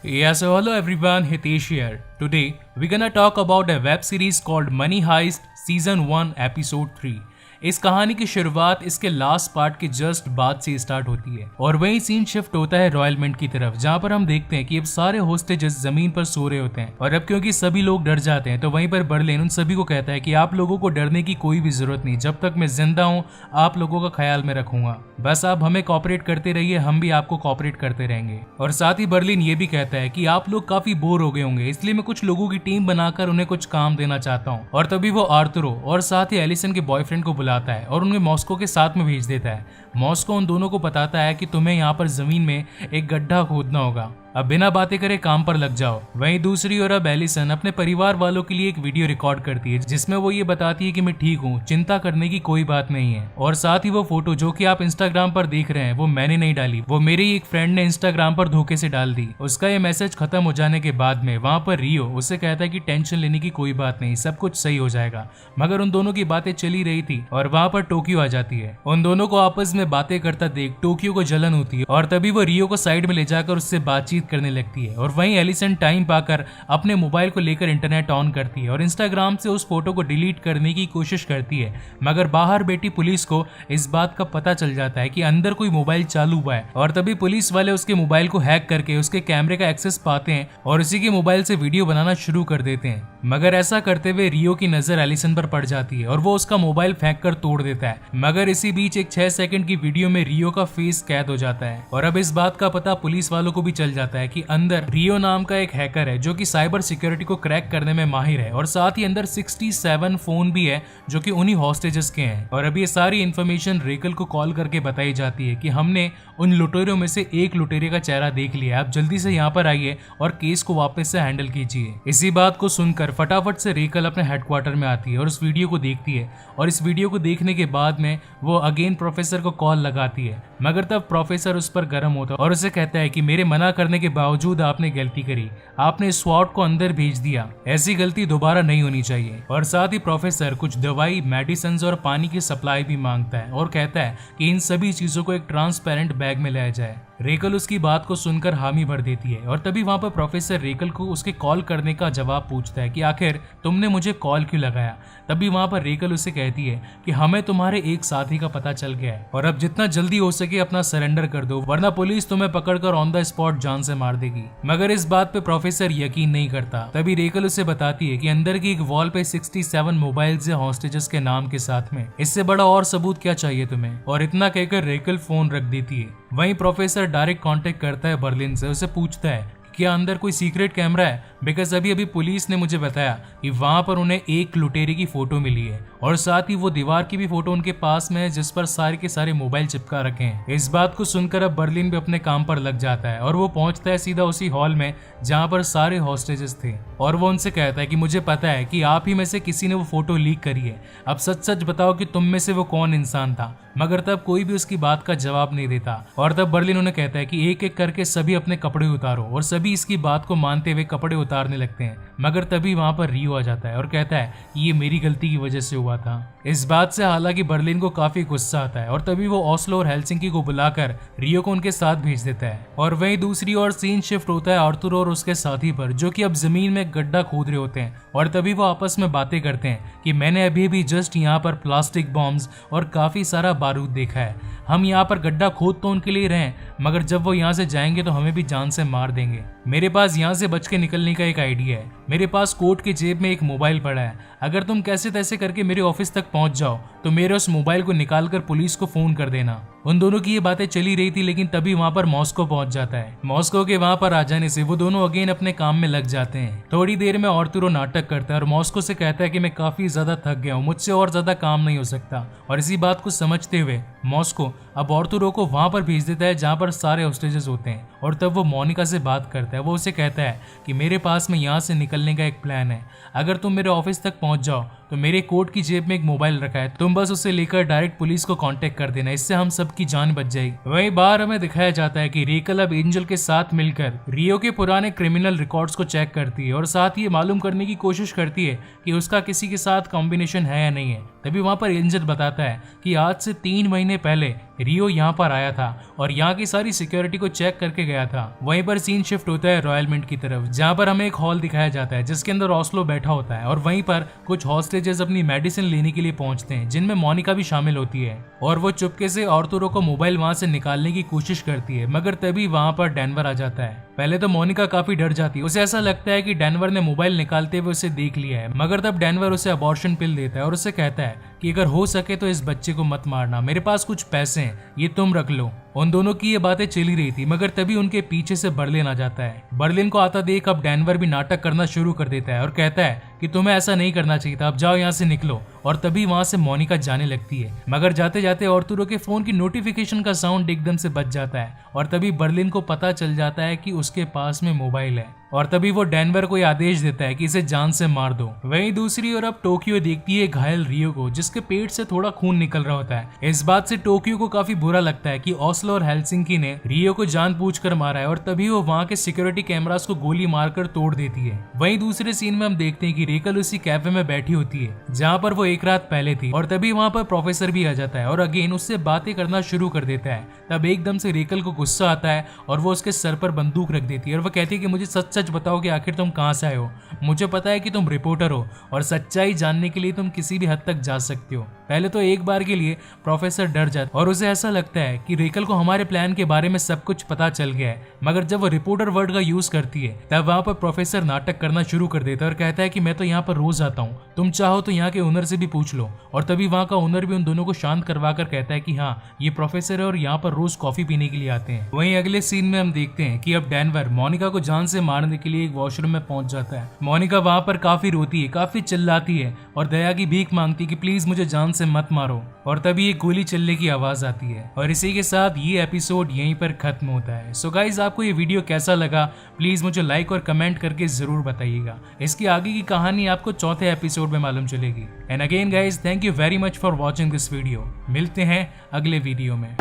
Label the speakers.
Speaker 1: Yeah, so hello everyone, Hitesh here. Today we're gonna talk about a web series called Money Heist Season 1 Episode 3. इस कहानी की शुरुआत इसके last part के just बाद से स्टार्ट होती है और वही सीन शिफ्ट होता है रॉयल मिंट की तरफ, जहाँ पर हम देखते हैं कि अब सारे होस्टेजेस जमीन पर सो रहे होते हैं और अब क्योंकि सभी लोग डर जाते हैं तो वहीं पर बर्लिन उन सभी को कहता है कि आप लोगों को डरने की कोई भी जरूरत नहीं, जब तक मैं जिंदा हूँ आप लोगों का ख्याल में रखूंगा, बस आप हमें कॉपरेट करते रहिए, हम भी आपको कॉपरेट करते रहेंगे। और साथ ही बर्लिन ये भी कहता है कि आप लोग काफी बोर हो गए होंगे, इसलिए मैं कुछ लोगों की टीम बनाकर उन्हें कुछ काम देना चाहता हूँ। और तभी वो आर्थुरो और साथ ही एलिसन के बॉयफ्रेंड को बुलाता है और उन्हें मॉस्को के साथ में भेज देता है। मॉस्को उन दोनों को बताता है कि तुम्हें यहाँ पर जमीन में एक गड्ढा खोदना होगा, अब बिना बातें करे काम पर लग जाओ। वहीं दूसरी ओर अब एलिसन अपने परिवार वालों के लिए एक वीडियो रिकॉर्ड करती है जिसमें वो ये बताती है कि मैं ठीक हूँ, चिंता करने की कोई बात नहीं है। और साथ ही वो फोटो जो कि आप इंस्टाग्राम पर देख रहे हैं वो मैंने नहीं डाली, वो मेरे ही एक फ्रेंड ने इंस्टाग्राम पर धोखे से डाल दी। उसका ये मैसेज खत्म हो जाने के बाद में वहाँ पर रियो उसे कहता है कि टेंशन लेने की कोई बात नहीं, सब कुछ सही हो जाएगा। मगर उन दोनों की बातें चली रही थी और वहाँ पर टोक्यो आ जाती है। उन दोनों को आपस में बातें करता देख टोक्यो को जलन होती है और तभी वो रियो को साइड में ले जाकर उससे बातचीत करने लगती है। और वहीं एलिसन टाइम पाकर अपने मोबाइल को लेकर इंटरनेट ऑन करती है और इंस्टाग्राम से उस फोटो को डिलीट करने की कोशिश करती है, मगर बाहर बैठी पुलिस को इस बात का पता चल जाता है कि अंदर कोई मोबाइल चालू हुआ है। और तभी पुलिस वाले उसके मोबाइल को हैक करके उसके कैमरे का एक्सेस पाते हैं और उसी के मोबाइल से वीडियो बनाना शुरू कर देते हैं। मगर ऐसा करते हुए रियो की नजर एलिसन पर पड़ जाती है और वो उसका मोबाइल फेंक कर तोड़ देता है। मगर इसी बीच एक 6 सेकंड की वीडियो में रियो का फेस कैद हो जाता है और अब इस बात का पता पुलिस वालों को भी चल जाता है कि अंदर रियो नाम का एक हैकर है जो कि साइबर सिक्योरिटी को क्रैक करने में माहिर है और साथ ही अंदर 67 फोन भी है जो कि उन्हीं हॉस्टेजेस के हैं। और अब ये सारी इन्फॉर्मेशन रेकल को कॉल करके बताई जाती है कि हमने उन लुटेरों में से एक लुटेरे का चेहरा देख लिया, आप जल्दी से यहाँ पर आइए और केस को वापस से हैंडल कीजिए। इसी बात को सुनकर फटाफट से रेकल अपने हेडक्वार्टर में आती है और उस वीडियो को देखती है और इस वीडियो को देखने के बाद में वो अगेन प्रोफेसर को कॉल लगाती है। मगर तब प्रोफेसर उस पर गर्म होता है और उसे कहता है कि मेरे मना करने के बावजूद आपने गलती करी, आपने स्वॉट को अंदर भेज दिया, ऐसी गलती दोबारा नहीं होनी चाहिए। और साथ ही प्रोफेसर कुछ दवाई, मेडिसिन और पानी की सप्लाई भी मांगता है और कहता है कि इन सभी चीजों को एक ट्रांसपेरेंट बैग में लाया जाए। रेकल उसकी बात को सुनकर हामी भर देती है और तभी वहां पर प्रोफेसर रेकल को उसके कॉल करने का जवाब पूछता है कि आखिर तुमने मुझे कॉल क्यों लगाया। तभी वहां पर रेकल उसे कहती है कि हमें तुम्हारे एक साथी का पता चल गया है और अब जितना जल्दी हो सके अपना सरेंडर कर दो, वरना पुलिस तुम्हें पकड़कर ऑन द स्पॉट जान से मार देगी। मगर इस बात पे प्रोफेसर यकीन नहीं करता। तभी रेकल उसे बताती है कि अंदर की एक वॉल पे 67 मोबाइल्स है हॉस्टेजेस के नाम के साथ में, इससे बड़ा और सबूत क्या चाहिए तुम्हें। और इतना कहकर रेकल फोन रख देती है। वहीं प्रोफेसर डायरेक्ट कांटेक्ट करता है बर्लिन से, उसे पूछता है क्या अंदर कोई सीक्रेट कैमरा है, बिकॉज अभी पुलिस ने मुझे बताया कि वहां पर उन्हें एक लुटेरे की फोटो मिली है और साथ ही वो दीवार की भी फोटो उनके पास में है जिस पर सारे के सारे मोबाइल चिपका रखे हैं। इस बात को सुनकर अब बर्लिन भी अपने काम पर लग जाता है और वो पहुंचता है सीधा उसी हॉल में जहां पर सारे हॉस्टेजेस थे और वो उनसे कहता है कि मुझे पता है कि आप ही में से किसी ने वो फोटो लीक करी है, अब सच सच बताओ कि तुम में से वो कौन इंसान था। मगर तब कोई भी उसकी बात का जवाब नहीं देता और तब बर्लिन उन्हें कहता है कि एक एक करके सभी अपने कपड़े उतारो और सभी इसकी बात को मानते हुए कपड़े उतारने लगते हैं। मगर तभी वहां पर रियो आ जाता है और कहता है कि ये मेरी गलती की वजह से हुआ था। इस बात से हालांकि बर्लिन को काफी गुस्सा आता है और तभी वो ओस्लो और हेलसिंकी को बुलाकर रियो को उनके साथ भेज देता है। और वहीं दूसरी ओर सीन शिफ्ट होता है आर्थुरो और उसके साथी पर, जो कि अब जमीन में गड्ढा खोद रहे होते हैं और तभी वो आपस में बातें करते हैं कि मैंने अभी भी जस्ट यहाँ पर प्लास्टिक बॉम्ब्स और काफी सारा बारूद देखा है, हम यहाँ पर गड्ढा खोद तो उनके लिए रहे हैं, मगर जब वो यहाँ से जाएंगे तो हमें भी जान से मार देंगे। मेरे पास यहाँ से बच के निकलने का एक आइडिया है, मेरे पास कोट की जेब में एक मोबाइल पड़ा है, अगर तुम कैसे तैसे करके मेरे ऑफिस तक पहुंच जाओ तो मेरे उस मोबाइल को निकालकर पुलिस को फोन कर देना। उन दोनों की ये बातें चली रही थी लेकिन तभी वहां पर मॉस्को पहुंच जाता है। मॉस्को के वहां पर आ जाने से वो दोनों अगेन अपने काम में लग जाते हैं। थोड़ी देर में आर्थुरो नाटक करता है और मॉस्को से कहता है कि मैं काफी ज्यादा थक गया हूँ, मुझसे और ज्यादा काम नहीं हो सकता। और इसी बात को समझते हुए मॉस्को अब आर्थुरो को वहां पर भेज देता है जहां पर सारे हॉस्टेजेस होते हैं। और तब वो मोनिका से बात करता है, वो उसे कहता है कि मेरे पास में यहाँ से निकलने का एक प्लान है, अगर तुम मेरे ऑफिस तक पहुंच जाओ तो मेरे कोट की जेब में एक मोबाइल रखा है, तुम बस उसे लेकर डायरेक्ट पुलिस को कांटेक्ट कर देना, इससे हम सबकी जान बच जाएगी। वहीं बाहर हमें दिखाया जाता है कि रेकल अब एंजल के साथ मिलकर रियो के पुराने क्रिमिनल रिकॉर्ड्स को चेक करती है और साथ ही मालूम करने की कोशिश करती है कि उसका किसी के साथ कॉम्बिनेशन है या नहीं है। तभी वहां पर एंजल बताता है कि आज से 3 महीने पहले रियो यहाँ पर आया था और यहाँ की सारी सिक्योरिटी को चेक करके गया था। वहीं पर सीन शिफ्ट होता है रॉयल मिंट की तरफ, जहाँ पर हमें एक हॉल दिखाया जाता है जिसके अंदर ऑस्लो बैठा होता है और वहीं पर कुछ हॉस्टेजेस अपनी मेडिसिन लेने के लिए पहुंचते हैं, जिनमें मोनिका भी शामिल होती है और वो चुपके से आर्थुरो को मोबाइल वहां से निकालने की कोशिश करती है, मगर तभी वहां पर डेनवर आ जाता है। पहले तो मोनिका काफी डर जाती है, उसे ऐसा लगता है कि डेनवर ने मोबाइल निकालते हुए उसे देख लिया है, मगर तब डेनवर उसे अबॉर्शन पिल देता है और उसे कहता है कि अगर हो सके तो इस बच्चे को मत मारना, मेरे पास कुछ पैसे हैं, ये तुम रख लो। उन दोनों की ये बातें चली रही थी, मगर तभी उनके पीछे से बर्लिन आ जाता है। बर्लिन को आता देख अब डेनवर भी नाटक करना शुरू कर देता है और कहता है कि तुम्हें ऐसा नहीं करना चाहिए था, अब जाओ यहाँ से निकलो। और तभी वहां से मोनिका जाने लगती है, मगर जाते जाते आर्थुरो के फोन की नोटिफिकेशन का साउंड एकदम से बच जाता है और तभी बर्लिन को पता चल जाता है कि उसके पास में मोबाइल है और तभी वो डेनवर को आदेश देता है कि इसे जान से मार दो। वहीं दूसरी ओर अब टोक्यो देखती है घायल रियो को, जिसके पेट से थोड़ा खून निकल रहा होता है। इस बात से टोक्यो को काफी बुरा लगता है कि ओस्लो और हेलसिंकी ने रियो को जानबूझकर मारा है और तभी वो वहां के सिक्योरिटी कैमरास को गोली मारकर तोड़ देती है। वहीं दूसरे सीन में हम देखते हैं कि रेकल उसी कैफे में बैठी होती है जहाँ पर वो एक रात पहले थी और तभी वहां पर प्रोफेसर भी आ जाता है और अगेन उससे बातें करना शुरू कर देता है। तब एकदम से रेकल को गुस्सा आता है और वो उसके सर पर बंदूक रख देती है और वो कहती है कि मुझे सच सच बताओ कि आखिर तुम कहां से आए हो। मुझे पता है कि तुम रिपोर्टर हो और सच्चाई जानने के लिए तुम किसी भी हद तक जा सकते हो। पहले तो एक बार के लिए प्रोफेसर डर जाता है और उसे ऐसा लगता है कि रेकल को हमारे प्लान के बारे में सब कुछ पता चल गया है, मगर जब वो रिपोर्टर वर्ड का यूज करती है तब वहां पर प्रोफेसर नाटक करना शुरू कर देता है और कहता है कि मैं तो यहाँ पर रोज आता हूँ, तुम चाहो तो यहाँ के ओनर से भी पूछ लो। और तभी वहां का ओनर भी उन दोनों को शांत करवा कर कहता है कि हाँ, ये प्रोफेसर है और यहाँ पर रोज कॉफी पीने के लिए आते हैं। वहीं अगले सीन में हम देखते हैं कि अब डेनवर मोनिका को जान से मारने के लिए एक वॉशरूम में पहुंच जाता है। मोनिका वहां पर काफी रोती है, काफी चिल्लाती है और दया की भीख मांगती है कि प्लीज मुझे जान से मत मारो। और तभी एक गोली चलने की आवाज आती है और इसी के साथ ये एपिसोड यहीं पर खत्म होता है। सो गाइज, आपको ये वीडियो कैसा लगा प्लीज मुझे लाइक और कमेंट करके जरूर बताइएगा। इसकी आगे की कहानी आपको चौथे एपिसोड में मालूम चलेगी। And again guys, thank you very much for watching this video. मिलते हैं अगले वीडियो में।